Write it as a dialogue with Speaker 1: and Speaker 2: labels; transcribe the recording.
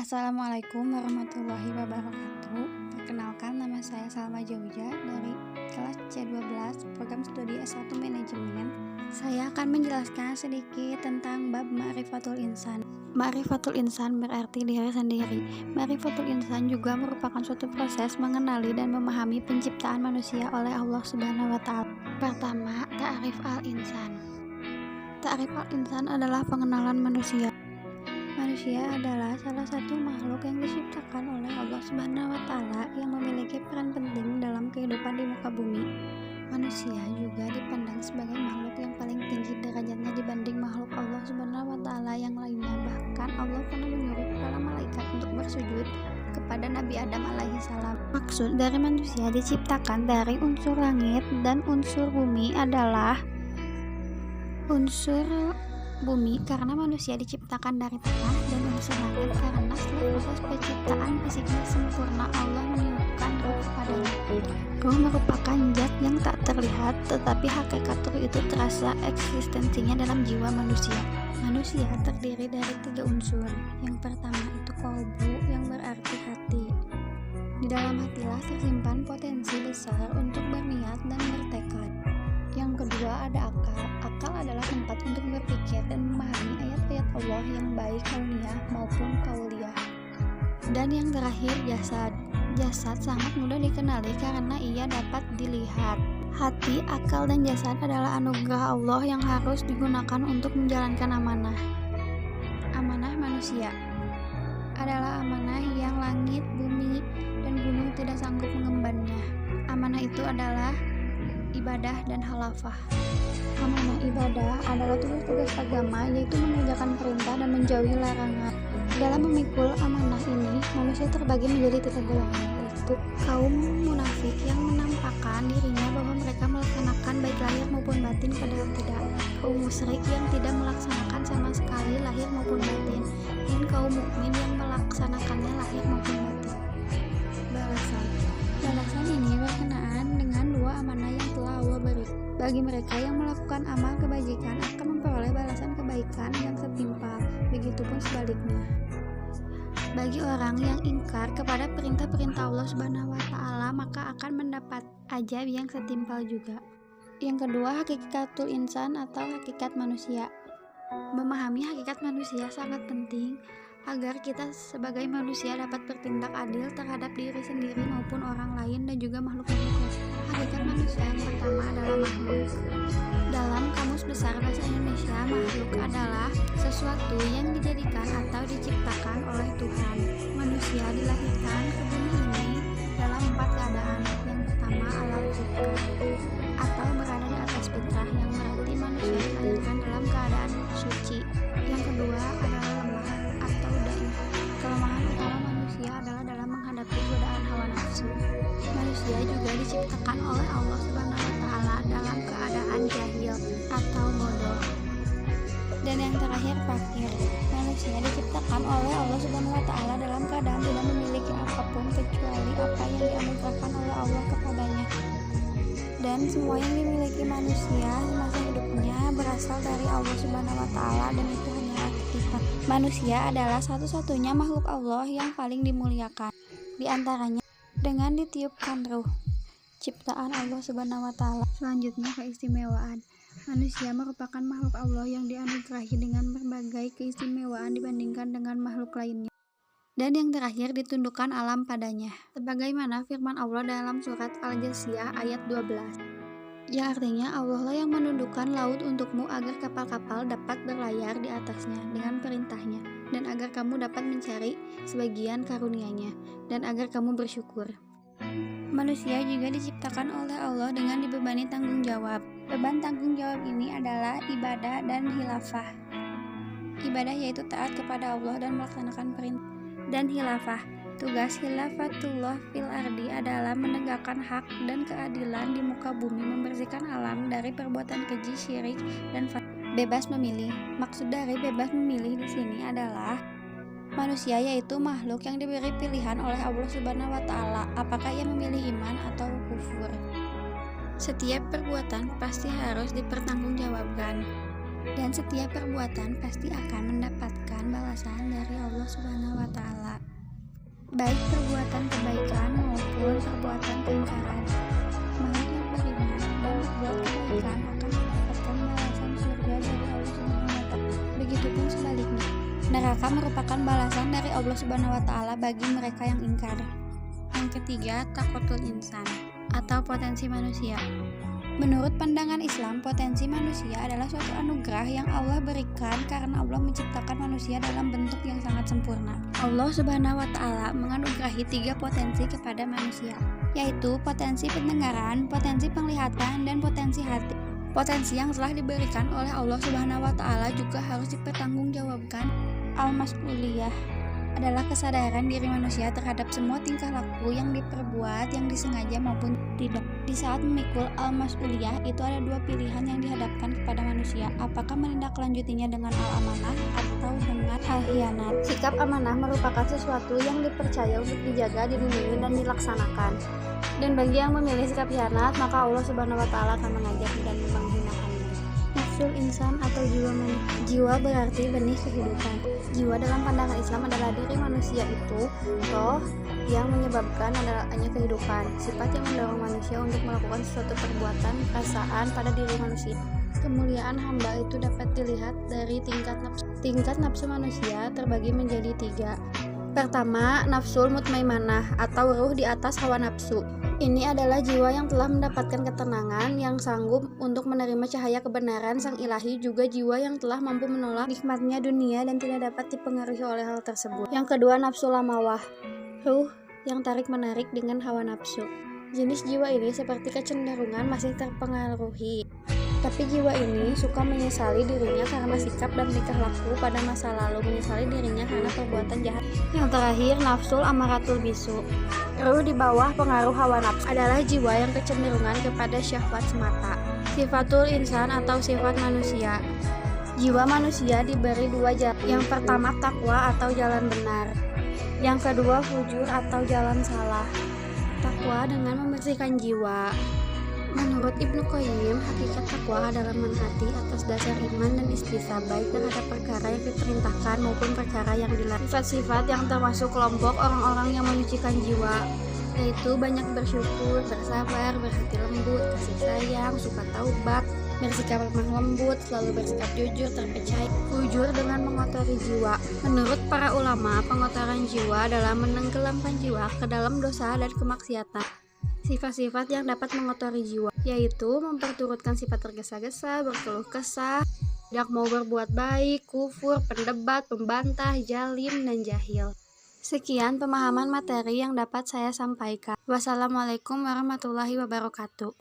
Speaker 1: Assalamualaikum warahmatullahi wabarakatuh. Perkenalkan, nama saya Salma Jauja dari kelas C12 program studi S1 Manajemen. Saya akan menjelaskan sedikit tentang bab Ma'rifatul Insan. Ma'rifatul Insan berarti diri sendiri. Ma'rifatul Insan juga merupakan suatu proses mengenali dan memahami penciptaan manusia oleh Allah Subhanahu wa Ta'ala. Pertama, Ta'rif al-Insan. Ta'rif al-Insan adalah pengenalan manusia. Manusia adalah salah satu makhluk yang diciptakan oleh Allah Subhanahu wa Ta'ala yang memiliki peran penting dalam kehidupan di muka bumi. Manusia juga dipandang sebagai makhluk yang paling tinggi derajatnya dibanding makhluk Allah Subhanahu wa Ta'ala yang lainnya. Bahkan Allah pernah menyuruh para malaikat untuk bersujud kepada Nabi Adam alaihi salam. Maksud dari manusia diciptakan dari unsur langit dan unsur bumi adalah unsur bumi karena manusia diciptakan dari tanah, dan unsur langit karena setelah proses penciptaan fisiknya sempurna Allah meniupkan ruh padanya. Ruh merupakan zat yang tak terlihat, tetapi hakikat ruh itu terasa eksistensinya dalam jiwa manusia. Manusia terdiri dari 3 unsur. Yang pertama itu qalbu, yang berarti hati. Di dalam hatilah tersimpan potensi besar untuk berniat dan bertekad. Yang kedua ada akal. Akal adalah tempat untuk berpikir dan memahami ayat-ayat Allah yang baik kauniyah maupun kauliyah. Dan yang terakhir jasad. Jasad sangat mudah dikenali karena ia dapat dilihat. Hati, akal, dan jasad adalah anugerah Allah yang harus digunakan untuk menjalankan amanah. Amanah manusia adalah amanah yang langit, bumi, dan gunung tidak sanggup mengembannya. Amanah itu adalah ibadah dan khalafah. Amanah ibadah adalah tugas-tugas agama, yaitu mengerjakan perintah dan menjauhi larangan. Dalam memikul amanah ini, manusia terbagi menjadi 3 golongan, yaitu kaum munafik yang menampakkan dirinya bahwa mereka melaksanakan baik lahir maupun batin padahal tidak, kaum musyrik yang tidak melaksanakan sama sekali lahir maupun batin, dan kaum mukmin yang melaksanakannya lahir maupun batin. Balasan ini berkenaan dengan 2 amanah yang telah Allah beri. Bagi mereka yang melakukan amal kebajikan akan memperoleh balasan kebaikan yang setimpal, begitupun sebaliknya. Bagi orang yang ingkar kepada perintah-perintah Allah Subhanahu wa Ta'ala, maka akan mendapat ajab yang setimpal juga. Yang kedua, hakikatul insan atau hakikat manusia. Memahami hakikat manusia sangat penting agar kita sebagai manusia dapat bertindak adil terhadap diri sendiri maupun orang lain dan juga makhluk-makhluk. Hakikat manusia yang pertama adalah makhluk. Dalam Kamus Besar Bahasa Indonesia, makhluk adalah sesuatu yang dijadikan atau diciptakan oleh Tuhan. Manusia dilahirkan ke bumi ini dalam 4 keadaan. Yang pertama alam fitrah atau berada di atas fitrah, yang berarti manusia dilahirkan dalam keadaan suci. Yang kedua adalah lemah atau daif. Kelemahan utama manusia adalah dalam menghadapi godaan hawa nafsu. Manusia juga diciptakan oleh Allah Subhanahu wa Ta'ala dalam keadaan jahil atau bodoh. Dan yang terakhir fakir. Manusia diciptakan oleh Allah Subhanahu wa Ta'ala dalam keadaan tidak memiliki apapun kecuali apa yang dianugerahkan oleh Allah kepadanya. Dan semua yang dimiliki manusia semasa hidupnya berasal dari Allah Subhanahu wa Ta'ala, dan itu hanyalah titipan. Manusia adalah satu-satunya makhluk Allah yang paling dimuliakan. Di antaranya dengan ditiupkan ruh, ciptaan Allah Subhanahu wa Ta'ala. Selanjutnya keistimewaan. Manusia merupakan makhluk Allah yang dianugerahi dengan berbagai keistimewaan dibandingkan dengan makhluk lainnya. Dan yang terakhir ditundukkan alam padanya. Sebagaimana firman Allah dalam surat Al-Jasiyah ayat 12. Yang artinya Allah lah yang menundukkan laut untukmu agar kapal-kapal dapat berlayar di atasnya dengan perintahnya, dan agar kamu dapat mencari sebagian karunia-Nya, dan agar kamu bersyukur. Manusia juga diciptakan oleh Allah dengan dibebani tanggung jawab. Beban tanggung jawab ini adalah ibadah dan khilafah. Ibadah yaitu taat kepada Allah dan melaksanakan perintah. Dan khilafah, tugas khilafatullah fil ardi adalah menegakkan hak dan keadilan di muka bumi, membersihkan alam dari perbuatan keji, syirik, dan bebas memilih. Maksud dari bebas memilih di sini adalah manusia yaitu makhluk yang diberi pilihan oleh Allah Subhanahu wa Ta'ala apakah ia memilih iman atau kufur. Setiap perbuatan pasti harus dipertanggungjawabkan, dan setiap perbuatan pasti akan mendapatkan balasan dari Allah Subhanahu wa Ta'ala. baik perbuatan kebaikan maupun perbuatan keingkaran. Makhluk yang beriman dan berbuat kebaikan akan mendapatkan balasan surga dari Allah Subhanahu wa Ta'ala. Begitupun sebaliknya, neraka merupakan balasan dari Allah Subhanahu wa Ta'ala bagi mereka yang ingkar. Yang ketiga, takotul insan atau potensi manusia. Menurut pandangan Islam, potensi manusia adalah suatu anugerah yang Allah berikan karena Allah menciptakan manusia dalam bentuk yang sangat sempurna. Allah Subhanahu wa Ta'ala menganugerahi 3 potensi kepada manusia, yaitu potensi pendengaran, potensi penglihatan, dan potensi hati. Potensi yang telah diberikan oleh Allah Subhanahu wa Ta'ala juga harus dipertanggungjawabkan. Al-mas'uliyah adalah kesadaran diri manusia terhadap semua tingkah laku yang diperbuat, yang disengaja maupun tidak. Di saat memikul al-mas'uliyah itu ada 2 pilihan yang dihadapkan kepada manusia, apakah menindaklanjutinya dengan al-amanah atau dengan al-khianat. Sikap amanah merupakan sesuatu yang dipercaya untuk dijaga, dilindungi, dan dilaksanakan. Dan bagi yang memilih sikap khianat, maka Allah Subhanahu wa Ta'ala akan mengajak dan menghinakannya. Nafsul insan atau jiwa manusia. Jiwa berarti benih kehidupan. Jiwa dalam pandangan Islam adalah diri manusia itu roh yang menyebabkan adanya kehidupan, sifat yang mendorong manusia untuk melakukan suatu perbuatan, perasaan pada diri manusia. Kemuliaan hamba itu dapat dilihat dari tingkat nafsu. Tingkat nafsu manusia terbagi menjadi 3. Pertama, nafsul mutmaimanah atau ruh di atas hawa nafsu. Ini adalah jiwa yang telah mendapatkan ketenangan, yang sanggup untuk menerima cahaya kebenaran Sang Ilahi, juga jiwa yang telah mampu menolak nikmatnya dunia dan tidak dapat dipengaruhi oleh hal tersebut. Yang kedua, nafsu lamawah, ruh yang tarik-menarik dengan hawa nafsu. Jenis jiwa ini seperti kecenderungan masih terpengaruhi, tapi jiwa ini suka menyesali dirinya karena sikap dan tingkah laku pada masa lalu, menyesali dirinya karena perbuatan jahat. Yang terakhir, nafsul amaratul bisu. Ruh di bawah pengaruh hawa nafsu adalah jiwa yang kecenderungan kepada syahwat semata. Sifatul insan atau sifat manusia. Jiwa manusia diberi 2 jalan. Yang pertama, takwa atau jalan benar. Yang kedua, fujur atau jalan salah. Takwa dengan membersihkan jiwa. Menurut Ibnu Qayyim, hakikat takwa adalah menghati atas dasar iman dan istisab baik terhadap perkara yang diperintahkan maupun perkara yang dilarang. Sifat-sifat yang termasuk kelompok orang-orang yang menyucikan jiwa, yaitu banyak bersyukur, bersabar, berhati lembut, kasih sayang, suka taubat, bersikap lemah lembut, selalu bersikap jujur, terpercaya. Fujur dengan mengotori jiwa. Menurut para ulama, pengotoran jiwa adalah menenggelamkan jiwa ke dalam dosa dan kemaksiatan. Sifat-sifat yang dapat mengotori jiwa, yaitu memperturutkan sifat tergesa-gesa, berkeluh kesah, tidak mau berbuat baik, kufur, pendebat, pembantah, jalim, dan jahil. Sekian pemahaman materi yang dapat saya sampaikan. Wassalamualaikum warahmatullahi wabarakatuh.